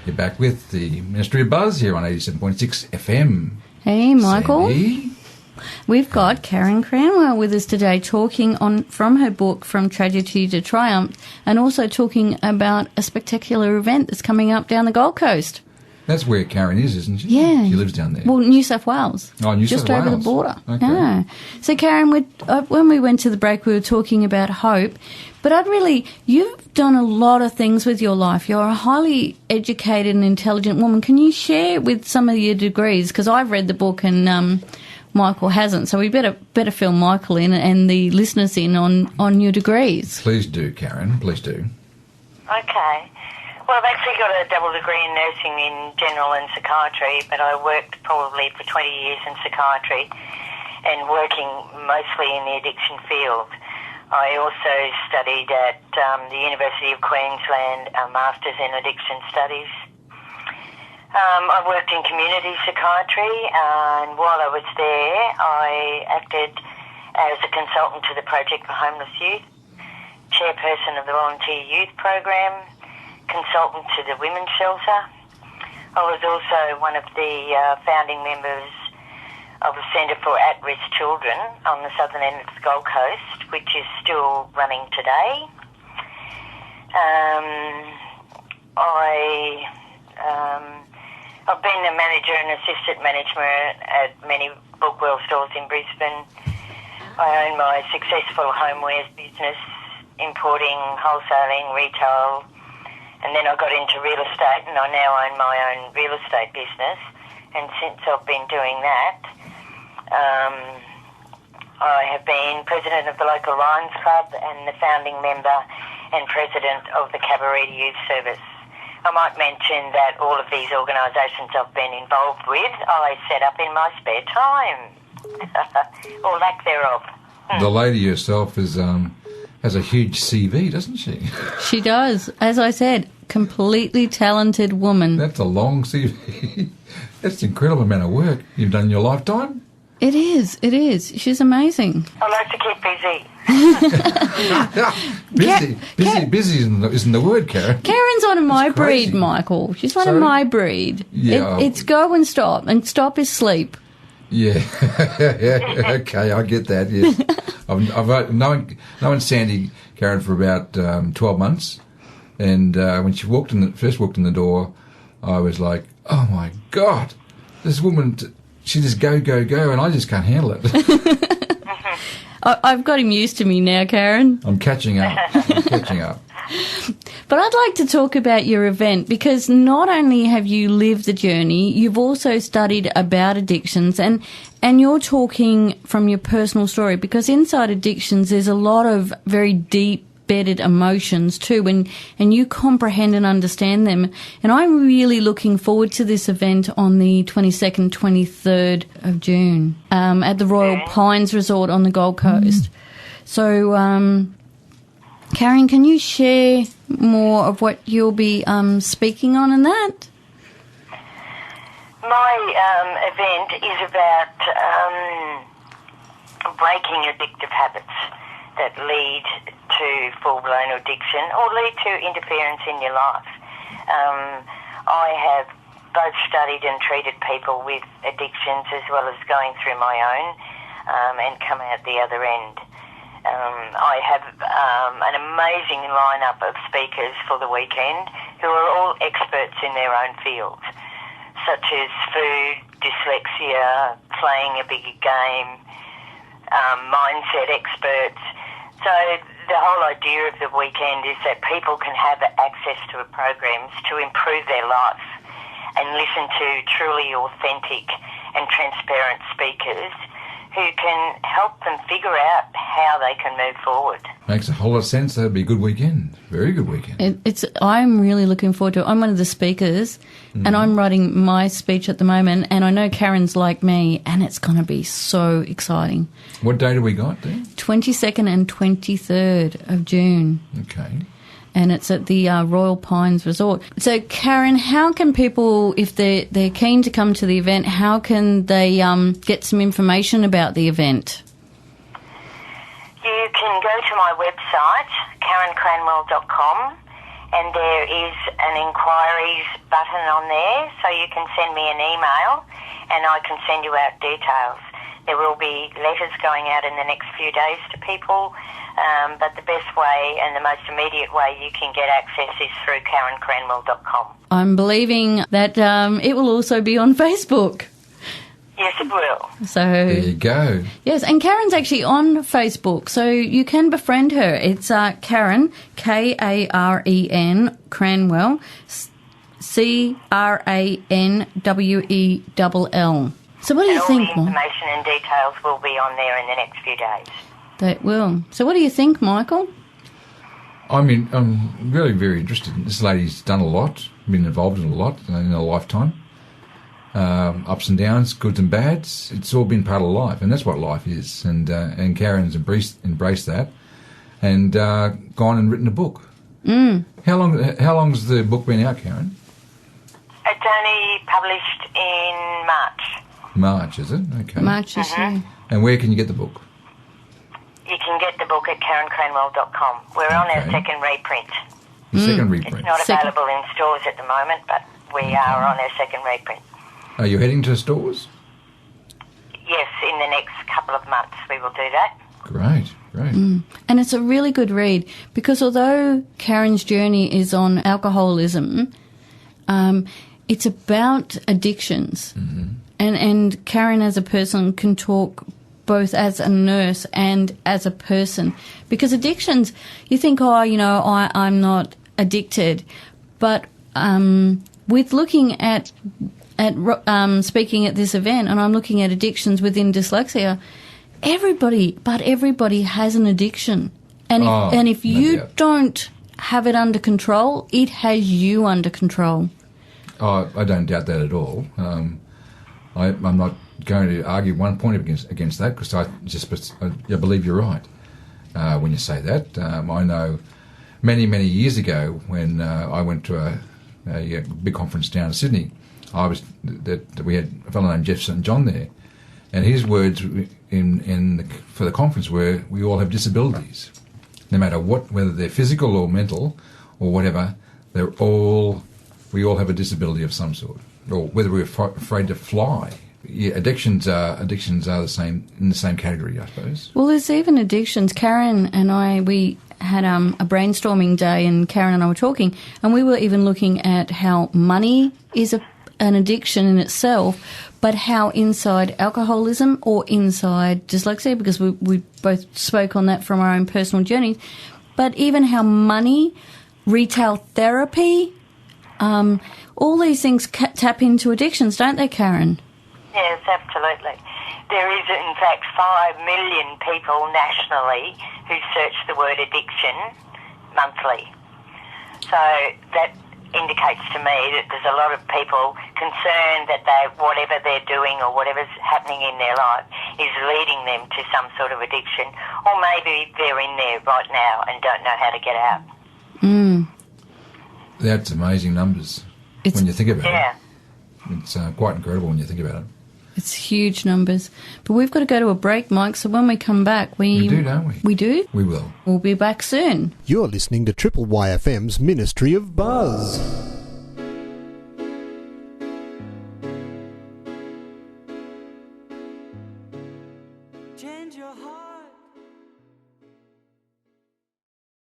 You're back with the Ministry of Buzz here on 87.6 FM. Hey, Michael. Sandy. We've got Karen Cranwell with us today talking from her book From Tragedy to Triumph, and also talking about a spectacular event that's coming up down the Gold Coast. That's where Karen is, isn't she? Yeah. She lives down there. Well, New South Wales. Oh, New South Wales. Just over the border. Okay. Yeah. So, Karen, when we went to the break, we were talking about hope. But you've done a lot of things with your life. You're a highly educated and intelligent woman. Can you share with some of your degrees? Because I've read the book and Michael hasn't. So we better fill Michael in and the listeners in on your degrees. Please do, Karen. Please do. Okay. Well, I've actually got a double degree in nursing in general and psychiatry, but I worked probably for 20 years in psychiatry and working mostly in the addiction field. I also studied at the University of Queensland, a Masters in Addiction Studies. I worked in community psychiatry, and while I was there, I acted as a consultant to the Project for Homeless Youth, chairperson of the Volunteer Youth Program, consultant to the Women's Shelter. I was also one of the founding members of a Centre for At-Risk Children on the southern end of the Gold Coast, which is still running today. I've been a manager and assistant management at many Bookwell stores in Brisbane. I own my successful homewares business, importing, wholesaling, retail, and then I got into real estate, and I now own my own real estate business. And since I've been doing that, I have been president of the local Lions Club and the founding member and president of the Cabaret Youth Service. I might mention that all of these organisations I've been involved with, I set up in my spare time, or lack thereof. The lady herself has a huge CV, doesn't she? She does. As I said, completely talented woman. That's a long CV. That's an incredible amount of work you've done in your lifetime. It is. She's amazing. I like to keep busy. Busy isn't the word, Karen. Karen's one of my breed, Michael. She's one of my breed. Yeah. It's go and stop is sleep. Yeah. Okay, I get that, yes. I've known Sandy, Karen, for about 12 months, and when she first walked in the door, I was like, oh my God, this woman, she just go, and I just can't handle it. I've got him used to me now, Karen. I'm catching up. But I'd like to talk about your event, because not only have you lived the journey, you've also studied about addictions, and you're talking from your personal story, because inside addictions there's a lot of very deep-bedded emotions too, and you comprehend and understand them. And I'm really looking forward to this event on the 22nd, 23rd of June at the Royal Pines Resort on the Gold Coast. So, Karen, can you share more of what you'll be speaking on in that? My event is about breaking addictive habits that lead to full-blown addiction or lead to interference in your life. I have both studied and treated people with addictions as well as going through my own and come out the other end. I have an amazing lineup of speakers for the weekend who are all experts in their own fields, such as food, dyslexia, playing a bigger game, mindset experts. So the whole idea of the weekend is that people can have access to programs to improve their life and listen to truly authentic and transparent speakers who can help them figure out how they can move forward. Makes a whole lot of sense. That'd be a good weekend. Very good weekend. I'm really looking forward to it. I'm one of the speakers, and I'm writing my speech at the moment, and I know Karen's like me, and it's going to be so exciting. What date have we got there? 22nd and 23rd of June. Okay. And it's at the Royal Pines Resort. So, Karen, how can people, if they're keen to come to the event, how can they get some information about the event? You can go to my website, karencranwell.com, and there is an inquiries button on there, so you can send me an email and I can send you out details. There will be letters going out in the next few days to people, but the best way and the most immediate way you can get access is through KarenCranwell.com. I'm believing that it will also be on Facebook. Yes, it will. So There you go. yes, and Karen's actually on Facebook, so you can befriend her. It's Karen, Karen, Cranwell, Cranwell. So what do you think, All the Mike? information and details will be on there in the next few days. That will. So what do you think, Michael? I mean, I'm really very interested. This lady's done a lot, been involved in a lot in her lifetime. Ups and downs, goods and bads. It's all been part of life, and that's what life is. And Karen's embraced that, and gone and written a book. How long's the book been out, Karen? It's only published in March. March, is it? Okay. March this year. And where can you get the book? You can get the book at KarenCranwell.com. We're on our Okay. second reprint. The second It's reprint. not Second. available in stores at the moment, but we are on our second reprint. Are you heading to stores? Yes, in the next couple of months we will do that. Great. And it's a really good read because although Karen's journey is on alcoholism, it's about addictions. And Karen as a person can talk both as a nurse and as a person. Because addictions, you think, I'm not addicted. But with looking at speaking at this event, and I'm looking at addictions within dyslexia, everybody has an addiction. And if no you doubt. don't have it under control, it has you under control. Oh, I don't doubt that at all. I'm not going to argue one point against that because I believe you're right when you say that. I know many years ago when I went to a big conference down in Sydney, we had a fellow named Jeff St. John there, and his words for the conference were, "We all have disabilities, no matter whether they're physical or mental or whatever. We all have a disability of some sort, or whether we're afraid to fly." Yeah, addictions are the same, in the same category, I suppose. Well, there's even addictions. Karen and we had a brainstorming day, and Karen and I were talking, and we were even looking at how money is an addiction in itself, but how inside alcoholism or inside dyslexia, because we both spoke on that from our own personal journeys, but even how money, retail therapy, all these things tap into addictions, don't they, Karen? Yes, absolutely. There is, in fact, 5 million people nationally who search the word addiction monthly. So that indicates to me that there's a lot of people concerned that whatever they're doing or whatever's happening in their life is leading them to some sort of addiction, or maybe they're in there right now and don't know how to get out. That's amazing numbers when you think about it. It's quite incredible when you think about it. It's huge numbers. But we've got to go to a break, Mike, so when we come back... We do, don't we? We do? We will. We'll be back soon. You're listening to Triple YFM's Ministry of Buzz. Change your heart.